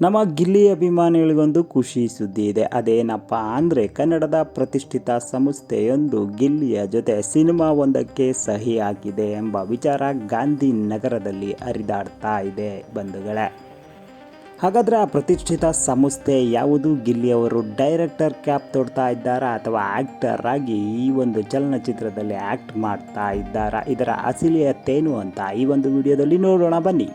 ನಮ್ಮ ಗಿಲ್ಲಿ ಅಭಿಮಾನಿಗಳಿಗೊಂದು ಖುಷಿ ಸುದ್ದಿ ಇದೆ. ಅದೇನಪ್ಪ ಅಂದರೆ ಕನ್ನಡದ ಪ್ರತಿಷ್ಠಿತ ಸಂಸ್ಥೆಯೊಂದು ಗಿಲ್ಲಿಯ ಜೊತೆ ಸಿನಿಮಾವೊಂದಕ್ಕೆ ಸಹಿ ಹಾಕಿದೆ ಎಂಬ ವಿಚಾರ ಗಾಂಧಿನಗರದಲ್ಲಿ ಹರಿದಾಡ್ತಾ ಇದೆ ಬಂಧುಗಳೇ. ಹಾಗಾದರೆ ಆ ಪ್ರತಿಷ್ಠಿತ ಸಂಸ್ಥೆ ಯಾವುದು? ಗಿಲ್ಲಿಯವರು ಡೈರೆಕ್ಟರ್ ಕ್ಯಾಪ್ ತೊಡ್ತಾ ಇದ್ದಾರಾ ಅಥವಾ ಆ್ಯಕ್ಟರ್ ಆಗಿ ಈ ಒಂದು ಚಲನಚಿತ್ರದಲ್ಲಿ ಆ್ಯಕ್ಟ್ ಮಾಡ್ತಾ ಇದ್ದಾರಾ? ಇದರ ಅಸಲಿಯತ್ತೇನು ಅಂತ ಈ ಒಂದು ವಿಡಿಯೋದಲ್ಲಿ ನೋಡೋಣ ಬನ್ನಿ.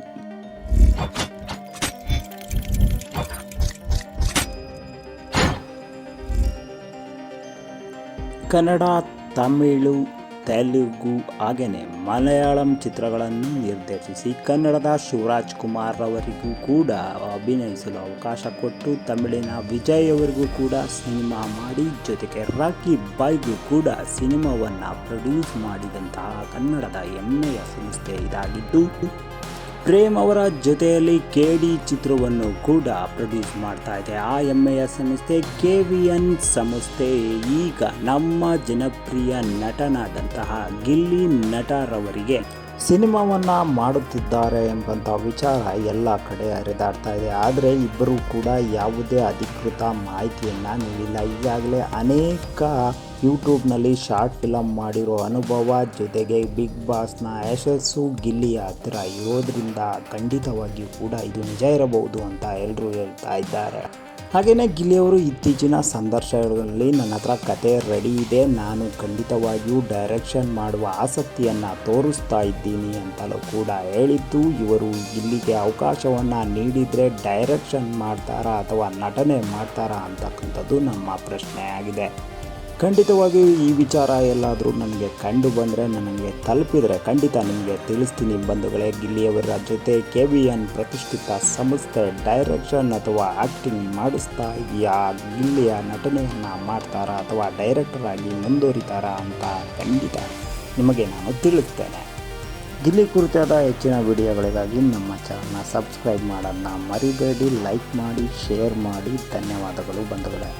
ಕನ್ನಡ, ತಮಿಳು, ತೆಲುಗು ಹಾಗೆಯೇ ಮಲಯಾಳಂ ಚಿತ್ರಗಳನ್ನು ನಿರ್ದೇಶಿಸಿ ಕನ್ನಡದ ಶಿವರಾಜ್ ಕುಮಾರ್ ಅವರಿಗೂ ಕೂಡ ಅಭಿನಯಿಸಲು ಅವಕಾಶ ಕೊಟ್ಟು ತಮಿಳಿನ ವಿಜಯ್ ಅವರಿಗೂ ಕೂಡ ಸಿನಿಮಾ ಮಾಡಿ, ಜೊತೆಗೆ ರಾಕಿ ಬಾಯ್ಗೂ ಕೂಡ ಸಿನಿಮಾವನ್ನು ಪ್ರೊಡ್ಯೂಸ್ ಮಾಡಿದಂತಹ ಕನ್ನಡದ ಹೆಮ್ಮೆಯ ಸಂಸ್ಥೆ ಇದಾಗಿದ್ದು, ಪ್ರೇಮ್ ಅವರ ಜೊತೆಯಲ್ಲಿ KD ಚಿತ್ರವನ್ನು ಕೂಡ ಪ್ರೊಡ್ಯೂಸ್ ಮಾಡ್ತಾ ಇದೆ. ಆ ಹೆಮ್ಮೆಯ ಸಂಸ್ಥೆ KVN ಸಂಸ್ಥೆ ಈಗ ನಮ್ಮ ಜನಪ್ರಿಯ ನಟನಾದಂತಹ ಗಿಲ್ಲಿ ನಟರವರಿಗೆ ಸಿನಿಮಾವನ್ನು ಮಾಡುತ್ತಿದ್ದಾರೆ ಎಂಬಂಥ ವಿಚಾರ ಎಲ್ಲ ಕಡೆ ಹರಿದಾಡ್ತಾ ಇದೆ. ಆದರೆ ಇಬ್ಬರು ಕೂಡ ಯಾವುದೇ ಅಧಿಕೃತ ಮಾಹಿತಿಯನ್ನು ನೀಡಿಲ್ಲ. ಈಗಾಗಲೇ ಅನೇಕ ಯೂಟ್ಯೂಬ್ನಲ್ಲಿ ಶಾರ್ಟ್ ಫಿಲಮ್ ಮಾಡಿರೋ ಅನುಭವ, ಜೊತೆಗೆ ಬಿಗ್ ಬಾಸ್ನ ಯಶಸ್ಸು ಗಿಲ್ಲಿಯ ಹತ್ತಿರ ಇರೋದ್ರಿಂದ ಖಂಡಿತವಾಗಿಯೂ ಕೂಡ ಇದು ನಿಜ ಇರಬಹುದು ಅಂತ ಎಲ್ಲರೂ ಹೇಳ್ತಾ ಇದ್ದಾರೆ. ಹಾಗೆಯೇ ಗಿಲ್ಲಿಯವರು ಇತ್ತೀಚಿನ ಸಂದರ್ಶನಗಳಲ್ಲಿ ನನ್ನ ಹತ್ರ ಕತೆ ರೆಡಿ ಇದೆ, ನಾನು ಖಂಡಿತವಾಗಿಯೂ ಡೈರೆಕ್ಷನ್ ಮಾಡುವ ಆಸಕ್ತಿಯನ್ನು ತೋರಿಸ್ತಾ ಇದ್ದೀನಿ ಅಂತಲೂ ಕೂಡ ಹೇಳಿದ್ದು, ಇವರು ಗಿಲ್ಲಿಗೆ ಅವಕಾಶವನ್ನು ನೀಡಿದರೆ ಡೈರೆಕ್ಷನ್ ಮಾಡ್ತಾರಾ ಅಥವಾ ನಟನೆ ಮಾಡ್ತಾರಾ ಅಂತಕ್ಕಂಥದ್ದು ನಮ್ಮ ಪ್ರಶ್ನೆಯಾಗಿದೆ. ಖಂಡಿತವಾಗಿಯೂ ಈ ವಿಚಾರ ಎಲ್ಲಾದರೂ ನನಗೆ ಕಂಡು ಬಂದರೆ, ನನಗೆ ತಲುಪಿದರೆ ಖಂಡಿತ ನಿಮಗೆ ತಿಳಿಸ್ತೀನಿ ಬಂಧುಗಳೇ. ಗಿಲ್ಲಿಯವರ ಜೊತೆ KVN ಪ್ರತಿಷ್ಠಿತ ಸಂಸ್ಥೆ ಡೈರೆಕ್ಷನ್ ಅಥವಾ ಆ್ಯಕ್ಟಿಂಗ್ ಮಾಡಿಸ್ತಾ ಇದೆಯಾ, ಗಿಲ್ಲಿಯ ನಟನೆಯನ್ನು ಮಾಡ್ತಾರಾ ಅಥವಾ ಡೈರೆಕ್ಟರ್ ಆಗಿ ಮುಂದುವರಿತಾರಾ ಅಂತ ಖಂಡಿತ ನಿಮಗೆ ನಾನು ತಿಳಿಸ್ತೇನೆ. ಗಿಲ್ಲಿ ಕುರಿತಾದ ಹೆಚ್ಚಿನ ವಿಡಿಯೋಗಳಿಗಾಗಿ ನಮ್ಮ ಚಾನಲ್ನ ಸಬ್ಸ್ಕ್ರೈಬ್ ಮಾಡೋದನ್ನ ಮರಿಬೇಡಿ. ಲೈಕ್ ಮಾಡಿ, ಶೇರ್ ಮಾಡಿ. ಧನ್ಯವಾದಗಳು ಬಂಧುಗಳೇ.